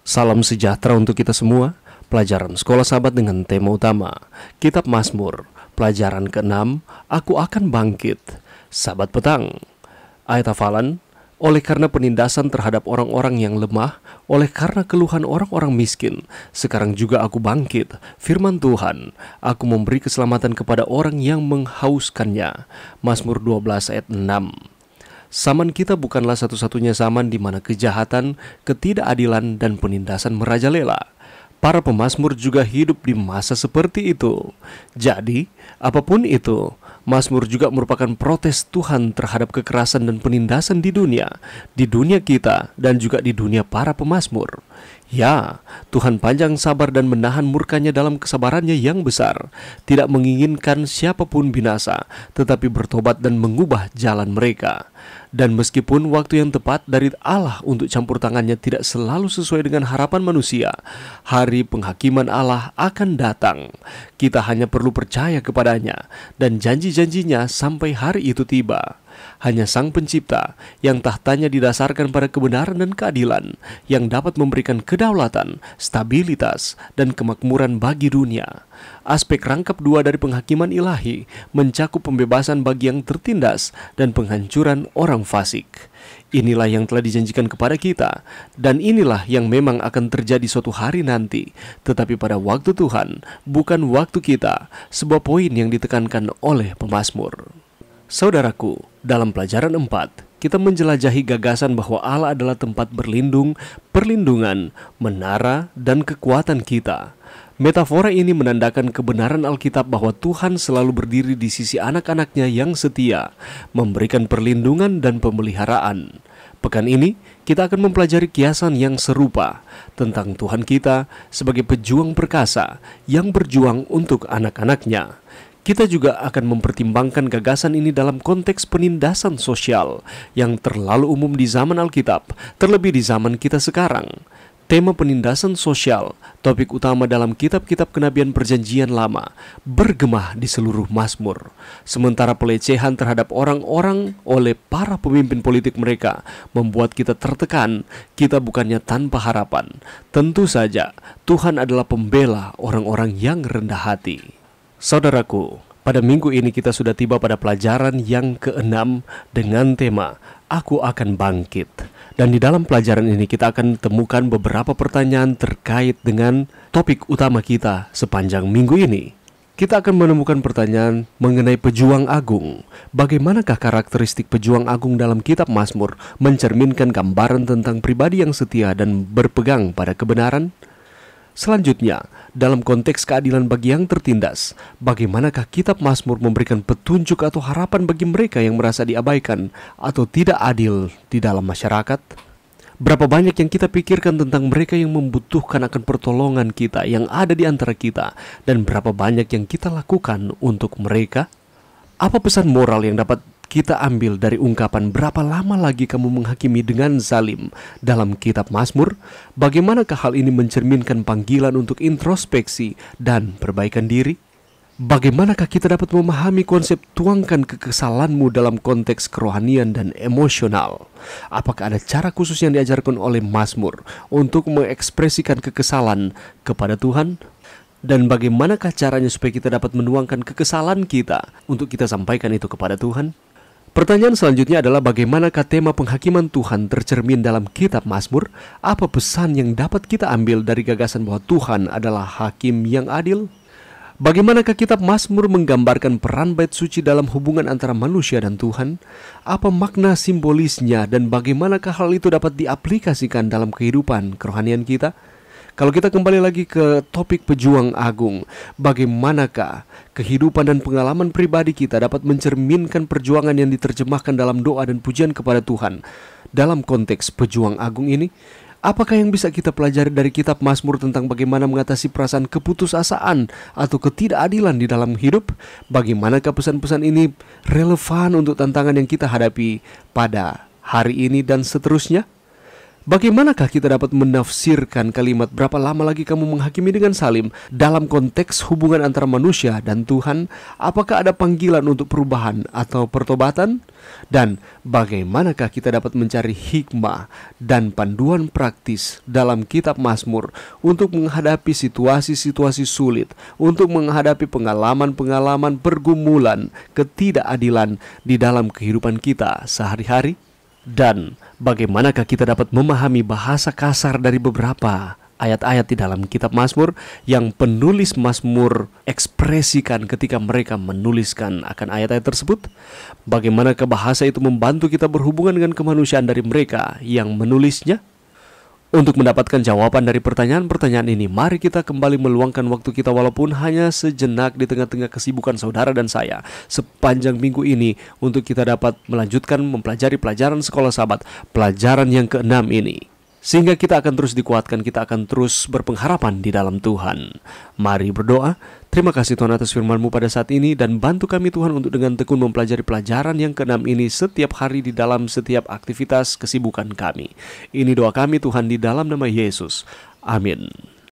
Salam sejahtera untuk kita semua. Pelajaran Sekolah Sahabat dengan tema utama Kitab Mazmur, pelajaran ke-6, Aku akan bangkit. Sahabat petang. Ayat hafalan, oleh karena penindasan terhadap orang-orang yang lemah, oleh karena keluhan orang-orang miskin, sekarang juga aku bangkit. Firman Tuhan, aku memberi keselamatan kepada orang yang menghauskannya. Mazmur 12 ayat 6. Zaman kita bukanlah satu-satunya zaman di mana kejahatan, ketidakadilan, dan penindasan merajalela. Para pemazmur juga hidup di masa seperti itu. Jadi, apapun itu, Mazmur juga merupakan protes Tuhan terhadap kekerasan dan penindasan di dunia kita, dan juga di dunia para pemazmur. Ya, Tuhan panjang sabar dan menahan murkanya dalam kesabarannya yang besar, tidak menginginkan siapapun binasa, tetapi bertobat dan mengubah jalan mereka. Dan meskipun waktu yang tepat dari Allah untuk campur tangannya tidak selalu sesuai dengan harapan manusia, hari penghakiman Allah akan datang. Kita hanya perlu percaya kepadanya dan janji-janjinya sampai hari itu tiba. Hanya Sang Pencipta yang tahtanya didasarkan pada kebenaran dan keadilan, yang dapat memberikan kedaulatan, stabilitas, dan kemakmuran bagi dunia. Aspek rangkap dua dari penghakiman ilahi mencakup pembebasan bagi yang tertindas dan penghancuran orang fasik. Inilah yang telah dijanjikan kepada kita, dan inilah yang memang akan terjadi suatu hari nanti. Tetapi pada waktu Tuhan, bukan waktu kita, sebuah poin yang ditekankan oleh pemazmur. Saudaraku, dalam pelajaran 4, kita menjelajahi gagasan bahwa Allah adalah tempat berlindung, perlindungan, menara, dan kekuatan kita. Metafora ini menandakan kebenaran Alkitab bahwa Tuhan selalu berdiri di sisi anak-anaknya yang setia, memberikan perlindungan dan pemeliharaan. Pekan ini, kita akan mempelajari kiasan yang serupa tentang Tuhan kita sebagai pejuang perkasa yang berjuang untuk anak-anaknya. Kita juga akan mempertimbangkan gagasan ini dalam konteks penindasan sosial yang terlalu umum di zaman Alkitab, terlebih di zaman kita sekarang. Tema penindasan sosial, topik utama dalam kitab-kitab kenabian perjanjian lama, bergema di seluruh Mazmur. Sementara pelecehan terhadap orang-orang oleh para pemimpin politik mereka membuat kita tertekan, kita bukannya tanpa harapan. Tentu saja, Tuhan adalah pembela orang-orang yang rendah hati. Saudaraku, pada minggu ini kita sudah tiba pada pelajaran yang ke-6 dengan tema Aku akan bangkit. Dan di dalam pelajaran ini kita akan temukan beberapa pertanyaan terkait dengan topik utama kita sepanjang minggu ini. Kita akan menemukan pertanyaan mengenai pejuang agung. Bagaimanakah karakteristik pejuang agung dalam kitab Mazmur mencerminkan gambaran tentang pribadi yang setia dan berpegang pada kebenaran? Selanjutnya, dalam konteks keadilan bagi yang tertindas, bagaimanakah kitab Mazmur memberikan petunjuk atau harapan bagi mereka yang merasa diabaikan atau tidak adil di dalam masyarakat? Berapa banyak yang kita pikirkan tentang mereka yang membutuhkan akan pertolongan kita yang ada di antara kita, dan berapa banyak yang kita lakukan untuk mereka? Apa pesan moral yang dapat kita ambil dari ungkapan berapa lama lagi kamu menghakimi dengan zalim dalam kitab Mazmur? Bagaimanakah hal ini mencerminkan panggilan untuk introspeksi dan perbaikan diri? Bagaimanakah kita dapat memahami konsep tuangkan kekesalanmu dalam konteks kerohanian dan emosional? Apakah ada cara khusus yang diajarkan oleh Mazmur untuk mengekspresikan kekesalan kepada Tuhan? Dan bagaimanakah caranya supaya kita dapat menuangkan kekesalan kita untuk kita sampaikan itu kepada Tuhan? Pertanyaan selanjutnya adalah bagaimanakah tema penghakiman Tuhan tercermin dalam kitab Mazmur? Apa pesan yang dapat kita ambil dari gagasan bahwa Tuhan adalah hakim yang adil? Bagaimanakah kitab Mazmur menggambarkan peran bait suci dalam hubungan antara manusia dan Tuhan? Apa makna simbolisnya dan bagaimanakah hal itu dapat diaplikasikan dalam kehidupan kerohanian kita? Kalau kita kembali lagi ke topik pejuang agung, bagaimanakah kehidupan dan pengalaman pribadi kita dapat mencerminkan perjuangan yang diterjemahkan dalam doa dan pujian kepada Tuhan dalam konteks pejuang agung ini? Apakah yang bisa kita pelajari dari kitab Mazmur tentang bagaimana mengatasi perasaan keputusasaan atau ketidakadilan di dalam hidup? Bagaimanakah pesan-pesan ini relevan untuk tantangan yang kita hadapi pada hari ini dan seterusnya? Bagaimanakah kita dapat menafsirkan kalimat berapa lama lagi kamu menghakimi dengan salim dalam konteks hubungan antara manusia dan Tuhan? Apakah ada panggilan untuk perubahan atau pertobatan? Dan bagaimanakah kita dapat mencari hikmah dan panduan praktis dalam kitab Mazmur untuk menghadapi situasi-situasi sulit, untuk menghadapi pengalaman-pengalaman pergumulan, ketidakadilan di dalam kehidupan kita sehari-hari? Dan bagaimanakah kita dapat memahami bahasa kasar dari beberapa ayat-ayat di dalam kitab Mazmur yang penulis Mazmur ekspresikan ketika mereka menuliskan akan ayat-ayat tersebut? Bagaimanakah bahasa itu membantu kita berhubungan dengan kemanusiaan dari mereka yang menulisnya? Untuk mendapatkan jawaban dari pertanyaan-pertanyaan ini, mari kita kembali meluangkan waktu kita walaupun hanya sejenak di tengah-tengah kesibukan saudara dan saya sepanjang minggu ini untuk kita dapat melanjutkan mempelajari pelajaran Sekolah Sabat, pelajaran yang ke-6 ini. Sehingga kita akan terus dikuatkan, kita akan terus berpengharapan di dalam Tuhan. Mari berdoa. Terima kasih Tuhan atas firman-Mu pada saat ini, dan bantu kami Tuhan untuk dengan tekun mempelajari pelajaran yang ke-6 ini setiap hari di dalam setiap aktivitas kesibukan kami. Ini doa kami Tuhan di dalam nama Yesus. Amin.